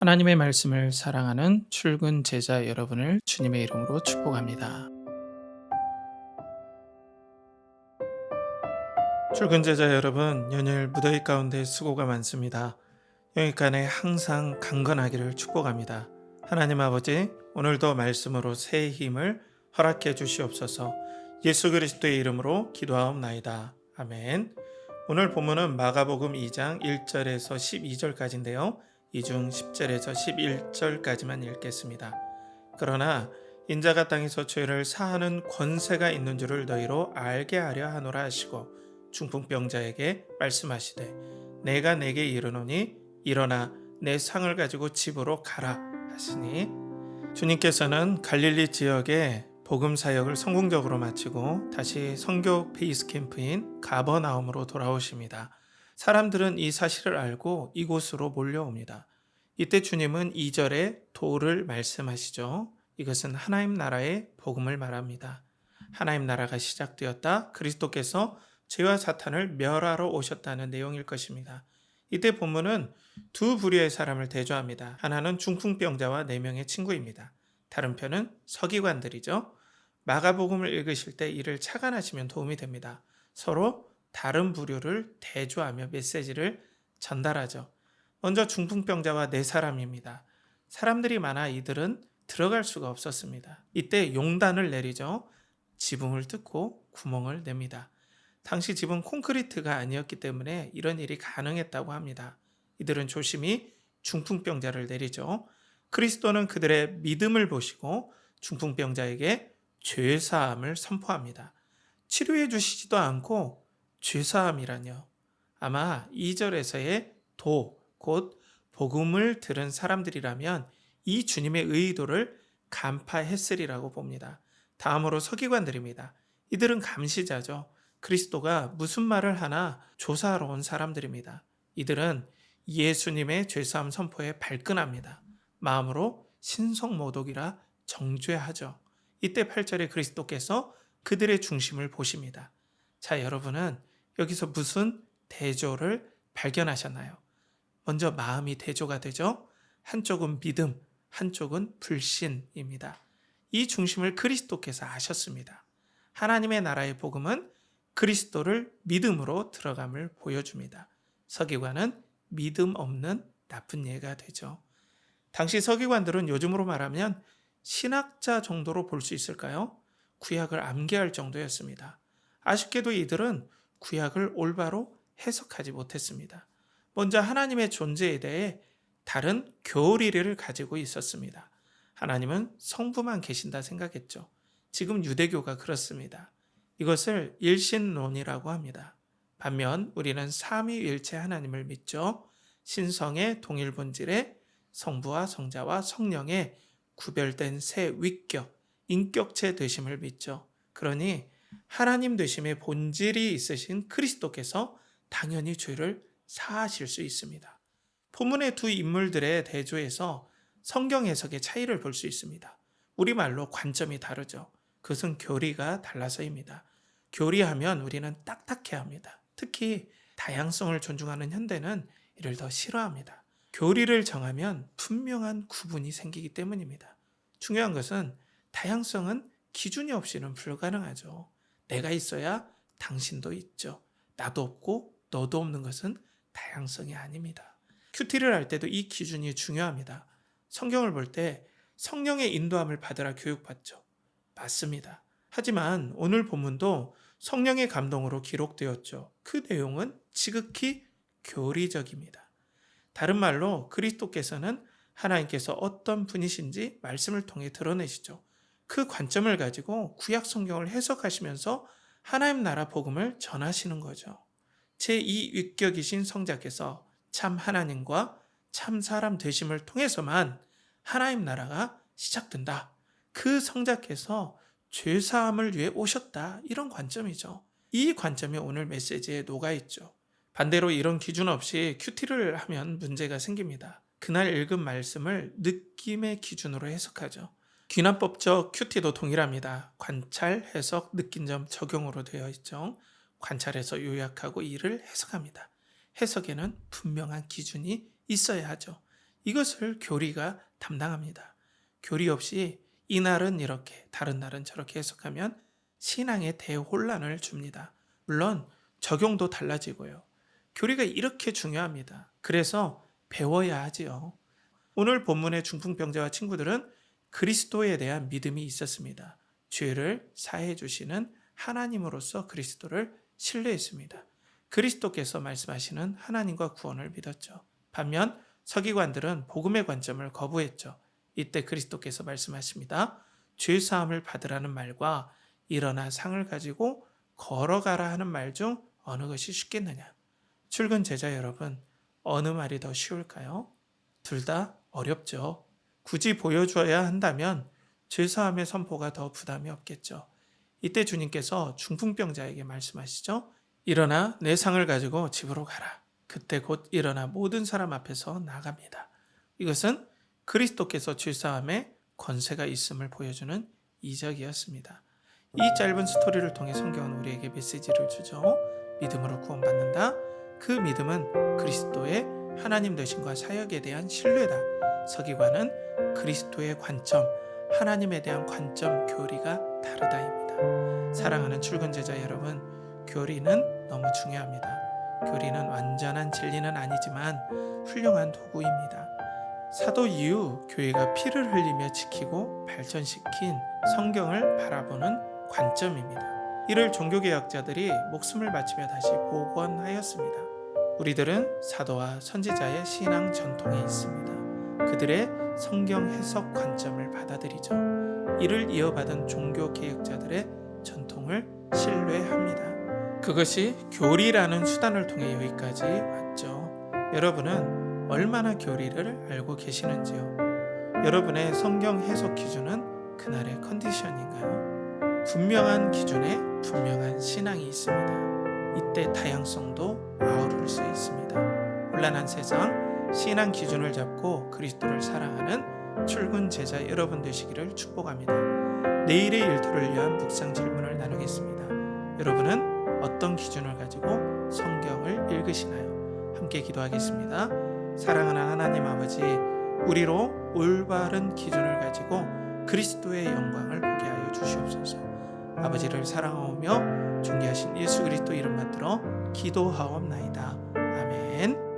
하나님의 말씀을 사랑하는 출근 제자 여러분을 주님의 이름으로 축복합니다. 출근 제자 여러분, 연일 무더위 가운데 수고가 많습니다. 영육간에 항상 강건하기를 축복합니다. 하나님 아버지, 오늘도 말씀으로 새 힘을 허락해 주시옵소서. 예수 그리스도의 이름으로 기도하옵나이다. 아멘. 오늘 본문은 마가복음 2장 1절에서 12절까지인데요. 이 중 10절에서 11절까지만 읽겠습니다. 그러나 인자가 땅에서 죄를 사하는 권세가 있는 줄을 너희로 알게 하려 하노라 하시고 중풍병자에게 말씀하시되 내가 내게 이르노니 일어나 내 상을 가지고 집으로 가라 하시니, 주님께서는 갈릴리 지역에 복음 사역을 성공적으로 마치고 다시 선교 베이스 캠프인 가버나움으로 돌아오십니다. 사람들은 이 사실을 알고 이곳으로 몰려옵니다. 이때 주님은 2절에 도를 말씀하시죠. 이것은 하나님 나라의 복음을 말합니다. 하나님 나라가 시작되었다. 그리스도께서 죄와 사탄을 멸하러 오셨다는 내용일 것입니다. 이때 본문은 두 부류의 사람을 대조합니다. 하나는 중풍병자와 4명의 친구입니다. 다른 편은 서기관들이죠. 마가복음을 읽으실 때 이를 착안하시면 도움이 됩니다. 서로 다른 부류를 대조하며 메시지를 전달하죠. 먼저 중풍병자와 4사람입니다. 사람들이 많아 이들은 들어갈 수가 없었습니다. 이때 용단을 내리죠. 지붕을 뜯고 구멍을 냅니다. 당시 집은 콘크리트가 아니었기 때문에 이런 일이 가능했다고 합니다. 이들은 조심히 중풍병자를 내리죠. 그리스도는 그들의 믿음을 보시고 중풍병자에게 죄사함을 선포합니다. 치료해 주시지도 않고 죄사함이라뇨. 아마 2절에서의 곧 복음을 들은 사람들이라면 이 주님의 의도를 간파했으리라고 봅니다. 다음으로 서기관들입니다. 이들은 감시자죠. 그리스도가 무슨 말을 하나 조사하러 온 사람들입니다. 이들은 예수님의 죄사함 선포에 발끈합니다. 마음으로 신성모독이라 정죄하죠. 이때 8절에 그리스도께서 그들의 중심을 보십니다. 자, 여러분은 여기서 무슨 대조를 발견하셨나요? 먼저 마음이 대조가 되죠. 한쪽은 믿음, 한쪽은 불신입니다. 이 중심을 그리스도께서 아셨습니다. 하나님의 나라의 복음은 그리스도를 믿음으로 들어감을 보여줍니다. 서기관은 믿음 없는 나쁜 예가 되죠. 당시 서기관들은 요즘으로 말하면 신학자 정도로 볼 수 있을까요? 구약을 암기할 정도였습니다. 아쉽게도 이들은 구약을 올바로 해석하지 못했습니다. 먼저 하나님의 존재에 대해 다른 교리를 가지고 있었습니다. 하나님은 성부만 계신다 생각했죠. 지금 유대교가 그렇습니다. 이것을 일신론이라고 합니다. 반면 우리는 삼위일체 하나님을 믿죠. 신성의 동일 본질에 성부와 성자와 성령의 구별된 새 위격, 인격체 되심을 믿죠. 그러니 하나님 되심의 본질이 있으신 그리스도께서 당연히 죄를 사하실 수 있습니다. 본문의 두 인물들의 대조에서 성경 해석의 차이를 볼 수 있습니다. 우리말로 관점이 다르죠. 그것은 교리가 달라서입니다. 교리하면 우리는 딱딱해 합니다. 특히 다양성을 존중하는 현대는 이를 더 싫어합니다. 교리를 정하면 분명한 구분이 생기기 때문입니다. 중요한 것은 다양성은 기준이 없이는 불가능하죠. 내가 있어야 당신도 있죠. 나도 없고 너도 없는 것은 다양성이 아닙니다. 큐티를 할 때도 이 기준이 중요합니다. 성경을 볼 때 성령의 인도함을 받으라 교육받죠. 맞습니다. 하지만 오늘 본문도 성령의 감동으로 기록되었죠. 그 내용은 지극히 교리적입니다. 다른 말로 그리스도께서는 하나님께서 어떤 분이신지 말씀을 통해 드러내시죠. 그 관점을 가지고 구약 성경을 해석하시면서 하나님 나라 복음을 전하시는 거죠. 제2위격이신 성자께서 참 하나님과 참 사람 되심을 통해서만 하나님 나라가 시작된다. 그 성자께서 죄사함을 위해 오셨다. 이런 관점이죠. 이 관점이 오늘 메시지에 녹아있죠. 반대로 이런 기준 없이 큐티를 하면 문제가 생깁니다. 그날 읽은 말씀을 느낌의 기준으로 해석하죠. 귀납법적 큐티도 동일합니다. 관찰, 해석, 느낀 점 적용으로 되어 있죠. 관찰해서 요약하고 이를 해석합니다. 해석에는 분명한 기준이 있어야 하죠. 이것을 교리가 담당합니다. 교리 없이 이날은 이렇게 다른 날은 저렇게 해석하면 신앙에 대혼란을 줍니다. 물론 적용도 달라지고요. 교리가 이렇게 중요합니다. 그래서 배워야 하지요. 오늘 본문의 중풍병자와 친구들은 그리스도에 대한 믿음이 있었습니다. 죄를 사해 주시는 하나님으로서 그리스도를 신뢰했습니다. 그리스도께서 말씀하시는 하나님과 구원을 믿었죠. 반면 서기관들은 복음의 관점을 거부했죠. 이때 그리스도께서 말씀하십니다. 죄 사함을 받으라는 말과 일어나 상을 가지고 걸어가라 하는 말 중 어느 것이 쉽겠느냐? 출근 제자 여러분, 어느 말이 더 쉬울까요? 둘 다 어렵죠. 굳이 보여줘야 한다면 죄사함의 선포가 더 부담이 없겠죠. 이때 주님께서 중풍병자에게 말씀하시죠. 일어나 내 상을 가지고 집으로 가라. 그때 곧 일어나 모든 사람 앞에서 나갑니다. 이것은 그리스도께서 죄사함에 권세가 있음을 보여주는 이적이었습니다. 이 짧은 스토리를 통해 성경은 우리에게 메시지를 주죠. 믿음으로 구원받는다. 그 믿음은 그리스도의 하나님 되심과 사역에 대한 신뢰다. 서기관은 그리스도의 관점, 하나님에 대한 관점, 교리가 다르다입니다. 사랑하는 출근 제자 여러분, 교리는 너무 중요합니다. 교리는 완전한 진리는 아니지만 훌륭한 도구입니다. 사도 이후 교회가 피를 흘리며 지키고 발전시킨 성경을 바라보는 관점입니다. 이를 종교개혁자들이 목숨을 바치며 다시 복원하였습니다. 우리들은 사도와 선지자의 신앙 전통에 있습니다. 그들의 성경 해석 관점을 받아들이죠. 이를 이어받은 종교개혁자들의 전통을 신뢰합니다. 그것이 교리라는 수단을 통해 여기까지 왔죠. 여러분은 얼마나 교리를 알고 계시는지요? 여러분의 성경 해석 기준은 그날의 컨디션인가요? 분명한 기준에 분명한 신앙이 있습니다. 이때 다양성도 아우를 수 있습니다. 혼란한 세상, 신앙 기준을 잡고 그리스도를 사랑하는 출근 제자 여러분 되시기를 축복합니다. 내일의 일터를 위한 묵상 질문을 나누겠습니다. 여러분은 어떤 기준을 가지고 성경을 읽으시나요? 함께 기도하겠습니다. 사랑하는 하나님 아버지, 우리로 올바른 기준을 가지고 그리스도의 영광을 보게 하여 주시옵소서. 아버지를 사랑하오며 존귀하신 예수 그리스도 이름 받들어 기도하옵나이다. 아멘.